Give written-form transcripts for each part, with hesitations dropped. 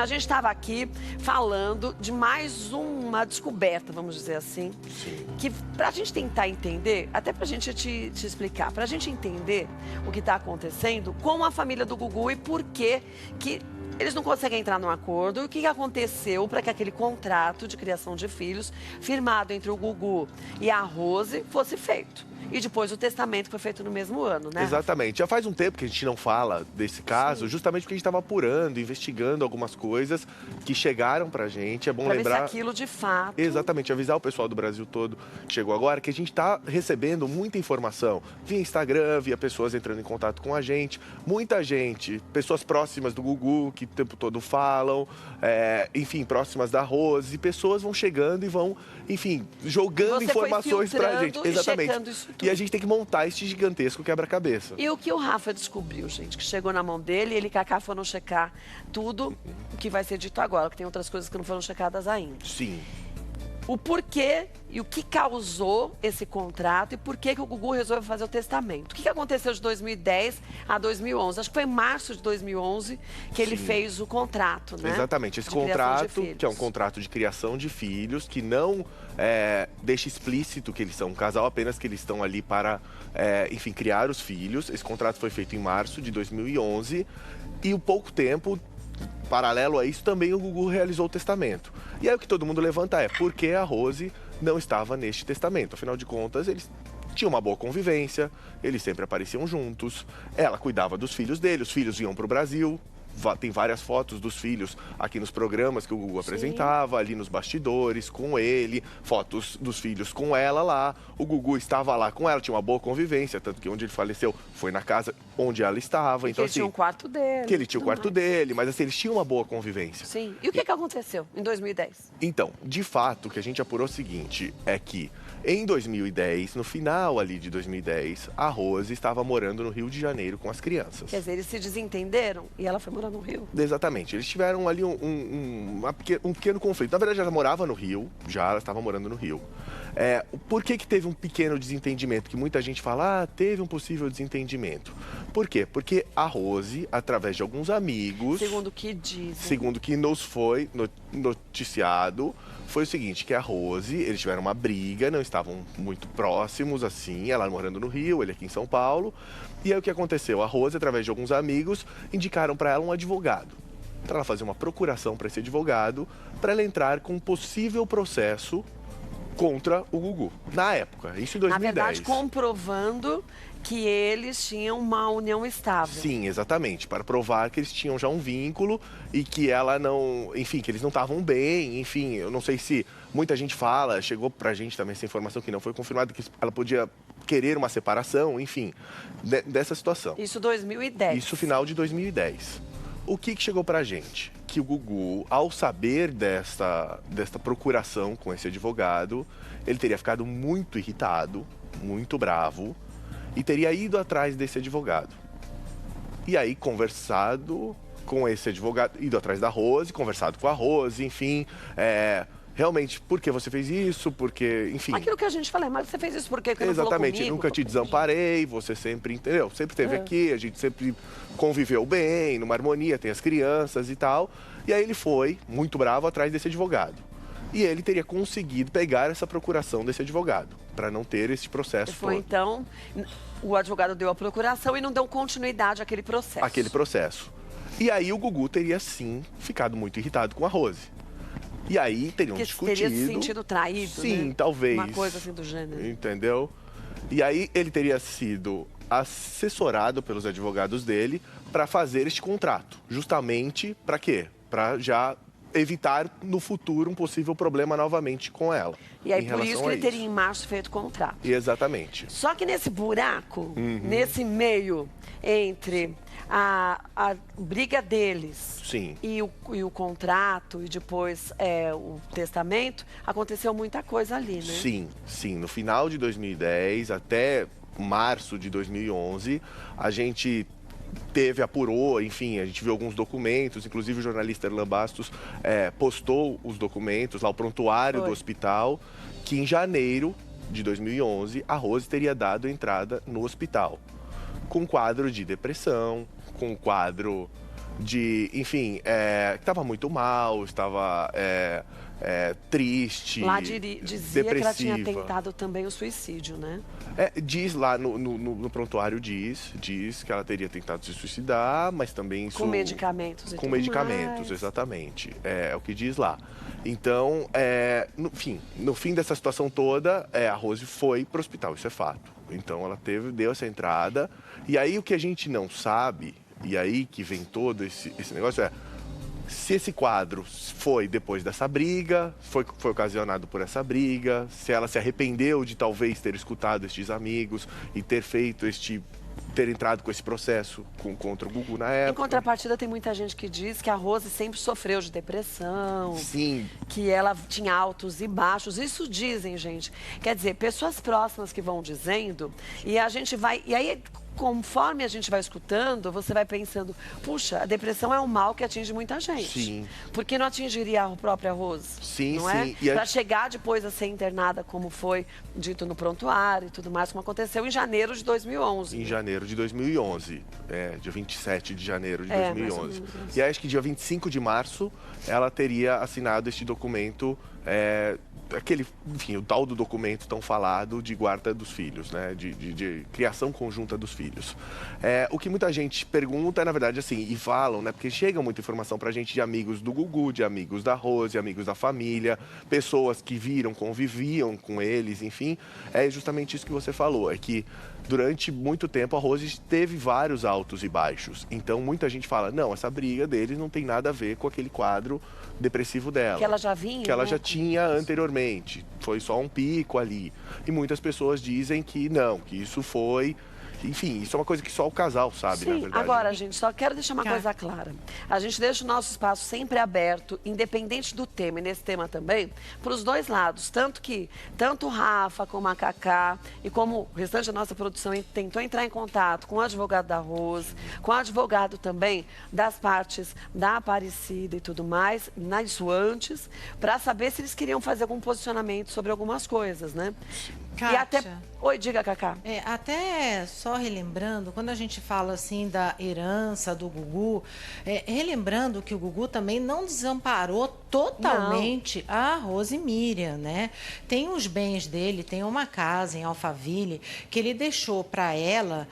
A gente estava aqui falando de mais uma descoberta, vamos dizer assim, que para a gente tentar entender, até para a gente te explicar, para a gente entender o que está acontecendo com a família do Gugu e por que eles não conseguem entrar num acordo, e o que aconteceu para que aquele contrato de criação de filhos firmado entre o Gugu e a Rose fosse feito. E depois o testamento foi feito no mesmo ano, né? Exatamente. Já faz um tempo que a gente não fala desse caso, justamente porque a gente estava apurando, investigando algumas coisas que chegaram pra gente. É bom lembrar... ver se aquilo de fato... Exatamente, avisar o pessoal do Brasil todo que chegou agora que a gente está recebendo muita informação via Instagram, via pessoas entrando em contato com a gente. Muita gente, pessoas próximas do Gugu, que o tempo todo falam, enfim, próximas da Rose. E pessoas vão chegando e vão, enfim, jogando informações pra gente. Exatamente. E a gente tem que montar este gigantesco quebra-cabeça. E o que o Rafa descobriu, gente, que chegou na mão dele, ele e Cacá foram checar tudo o que vai ser dito agora, que tem outras coisas que não foram checadas ainda. Sim. O porquê e o que causou esse contrato e por que o Gugu resolveu fazer o testamento. O que aconteceu de 2010 a 2011? Acho que foi em março de 2011 que ele fez o contrato, né? Exatamente. Esse contrato, que é um contrato de criação de filhos, que não deixa explícito que eles são um casal, apenas que eles estão ali para, enfim, criar os filhos. Esse contrato foi feito em março de 2011 e o pouco tempo... Paralelo a isso, também o Gugu realizou o testamento. E aí o que todo mundo levanta é por que a Rose não estava neste testamento? Afinal de contas, eles tinham uma boa convivência, eles sempre apareciam juntos, ela cuidava dos filhos dele, os filhos iam para o Brasil. Tem várias fotos dos filhos aqui nos programas que o Gugu apresentava, ali nos bastidores, com ele, fotos dos filhos com ela lá. O Gugu estava lá com ela, tinha uma boa convivência, tanto que onde ele faleceu foi na casa onde ela estava. Então, ele tinha o quarto dele. Que ele tinha o quarto dele, mas assim, eles tinham uma boa convivência. Sim. E o que aconteceu em 2010? Então, de fato, o que a gente apurou é o seguinte, é que em 2010, no final ali de 2010, a Rose estava morando no Rio de Janeiro com as crianças. Quer dizer, eles se desentenderam e ela foi morar no Rio? Exatamente. Eles tiveram ali um pequeno conflito. Na verdade, ela morava no Rio, ela estava morando no Rio. Por que teve um pequeno desentendimento? Que muita gente fala, teve um possível desentendimento. Por quê? Porque a Rose, através de alguns amigos... Segundo o que dizem. Segundo o que nos foi noticiado, foi o seguinte, que a Rose, eles tiveram uma briga, não estavam muito próximos, assim, ela morando no Rio, ele aqui em São Paulo. E aí o que aconteceu? A Rose, através de alguns amigos, indicaram para ela um advogado. Para ela fazer uma procuração para esse advogado, para ela entrar com um possível processo contra o Gugu, na época, isso em 2010. Na verdade, comprovando que eles tinham uma união estável. Sim, exatamente, para provar que eles tinham já um vínculo e que ela não, enfim, que eles não estavam bem, enfim, eu não sei se muita gente fala, chegou pra gente também essa informação que não foi confirmada, que ela podia querer uma separação, enfim, dessa situação. Isso 2010. Isso final de 2010. O que chegou pra gente? Que o Gugu, ao saber desta procuração com esse advogado, ele teria ficado muito irritado, muito bravo, e teria ido atrás desse advogado. E aí, conversado com esse advogado, ido atrás da Rose, conversado com a Rose, enfim, realmente, por que você fez isso? Porque, enfim... Aquilo que a gente fala, mas você fez isso por quê? Porque exatamente, não falou nunca te desamparei, você sempre, entendeu? Sempre esteve aqui, a gente sempre conviveu bem, numa harmonia, tem as crianças e tal. E aí ele foi, muito bravo, atrás desse advogado. E ele teria conseguido pegar essa procuração desse advogado, para não ter esse processo todo. Então, o advogado deu a procuração e não deu continuidade àquele processo. Aquele processo. E aí o Gugu teria, sim, ficado muito irritado com a Rose. E aí teriam discutido... teria se sentido traído, sim, né? talvez. Uma coisa assim do gênero. Entendeu? E aí ele teria sido assessorado pelos advogados dele para fazer este contrato. Justamente para quê? Para já evitar no futuro um possível problema novamente com ela. E aí por isso que ele teria em março feito o contrato. Exatamente. Só que nesse buraco, nesse meio entre a briga deles e o contrato e depois o testamento, aconteceu muita coisa ali, né? Sim, sim. No final de 2010 até março de 2011, a gente apurou, enfim, a gente viu alguns documentos, inclusive o jornalista Erlan Bastos postou os documentos lá, o prontuário do hospital, que em janeiro de 2011 a Rose teria dado entrada no hospital, com quadro de depressão, com quadro enfim, que estava muito mal, estava triste, lá dizia depressiva. que ela tinha tentado também o suicídio, né? Diz lá no prontuário, diz que ela teria tentado se suicidar, mas também isso... Com medicamentos e Com tudo medicamentos, mais. Exatamente. É o que diz lá. Então, no fim dessa situação toda, a Rose foi para o hospital, isso é fato. Então, ela deu essa entrada. E aí, o que a gente não sabe, e aí que vem todo esse negócio, se esse quadro foi depois dessa briga, foi ocasionado por essa briga, se ela se arrependeu de talvez ter escutado estes amigos e ter entrado com esse processo contra o Gugu na época. Em contrapartida, tem muita gente que diz que a Rose sempre sofreu de depressão. Sim. Que ela tinha altos e baixos. Isso dizem, gente. Quer dizer, pessoas próximas que vão dizendo, e a gente vai... E aí, conforme a gente vai escutando, você vai pensando, puxa, a depressão é um mal que atinge muita gente. Sim. Por que não atingiria a própria Rose? Sim, não sim. É? Para chegar depois a ser internada, como foi dito no prontuário e tudo mais, como aconteceu em janeiro de 2011. Em janeiro de 2011, dia 27 de janeiro de 2011. E aí, acho que dia 25 de março, ela teria assinado este documento, enfim, o tal do documento tão falado de guarda dos filhos, né? De criação conjunta dos filhos. O que muita gente pergunta, na verdade, assim, e falam, né? Porque chega muita informação pra gente de amigos do Gugu, de amigos da Rose, amigos da família, pessoas que viram, conviviam com eles, enfim. É justamente isso que você falou, é que durante muito tempo a Rose teve vários altos e baixos. Então, muita gente fala, não, essa briga deles não tem nada a ver com aquele quadro depressivo dela. Que ela já vinha, que ela né? já tinha anteriormente. Foi só um pico ali. E muitas pessoas dizem que não, que isso foi... Enfim, isso é uma coisa que só o casal sabe, Sim, na verdade. agora, gente, só quero deixar uma coisa clara. A gente deixa o nosso espaço sempre aberto, independente do tema, e nesse tema também, para os dois lados. Tanto o Rafa como a Cacá, e como o restante da nossa produção tentou entrar em contato com o advogado da Rose, com o advogado também das partes da Aparecida e tudo mais, isso antes, para saber se eles queriam fazer algum posicionamento sobre algumas coisas, né? Kátia, e até... Oi, diga, Cacá. Até só relembrando, quando a gente fala assim da herança do Gugu, relembrando que o Gugu também não desamparou totalmente a Rose e Miriam, né? Tem os bens dele, tem uma casa em Alphaville que ele deixou para ela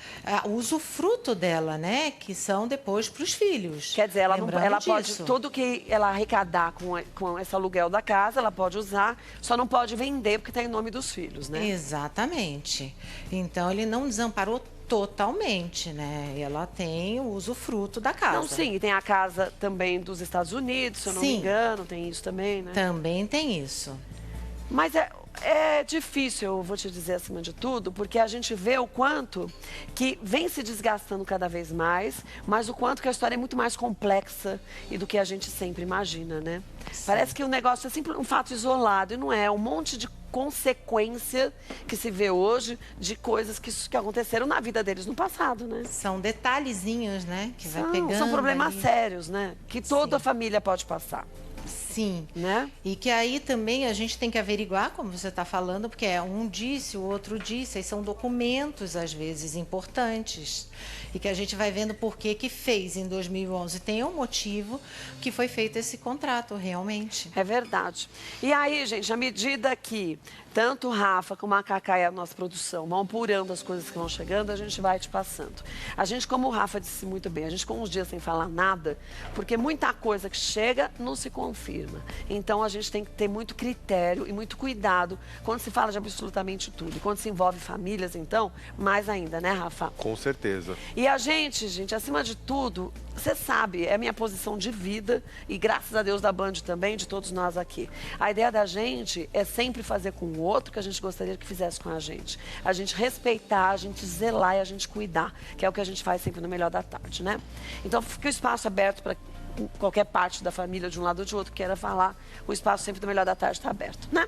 o usufruto dela, né? Que são depois para os filhos. Quer dizer, ela pode, tudo que ela arrecadar com esse aluguel da casa, ela pode usar, só não pode vender porque está em nome dos filhos, né? Exatamente. Então, ele não desamparou totalmente, né? Ela tem o usufruto da casa. Não, sim, e tem a casa também dos Estados Unidos, se eu não me engano, tem isso também, né? Também tem isso. Mas é difícil, eu vou te dizer acima de tudo, porque a gente vê o quanto que vem se desgastando cada vez mais, mas o quanto que a história é muito mais complexa e do que a gente sempre imagina, né? Sim. Parece que o negócio é sempre um fato isolado e não é, um monte de consequência que se vê hoje de coisas que aconteceram na vida deles no passado, né? São detalhezinhos, né? Que vai pegando são problemas ali. Sérios, né? Que toda a família pode passar. Sim, né? E que aí também a gente tem que averiguar, como você está falando, porque um disse, o outro disse, aí são documentos, às vezes, importantes, e que a gente vai vendo por que fez em 2011. Tem um motivo que foi feito esse contrato, realmente. É verdade. E aí, gente, à medida que tanto o Rafa como a Cacá e a nossa produção vão apurando as coisas que vão chegando, a gente vai te passando. A gente, como o Rafa disse muito bem, a gente ficou uns dias sem falar nada, porque muita coisa que chega não se confirma. Então, a gente tem que ter muito critério e muito cuidado quando se fala de absolutamente tudo. E quando se envolve famílias, então, mais ainda, né, Rafa? Com certeza. E a gente, acima de tudo, você sabe, é a minha posição de vida e graças a Deus da Band também, de todos nós aqui. A ideia da gente é sempre fazer com o outro que a gente gostaria que fizesse com a gente. A gente respeitar, a gente zelar e a gente cuidar, que é o que a gente faz sempre no Melhor da Tarde, né? Então, fica o espaço aberto para qualquer parte da família, de um lado ou de outro, queira falar. O espaço sempre do Melhor da Tarde está aberto, né?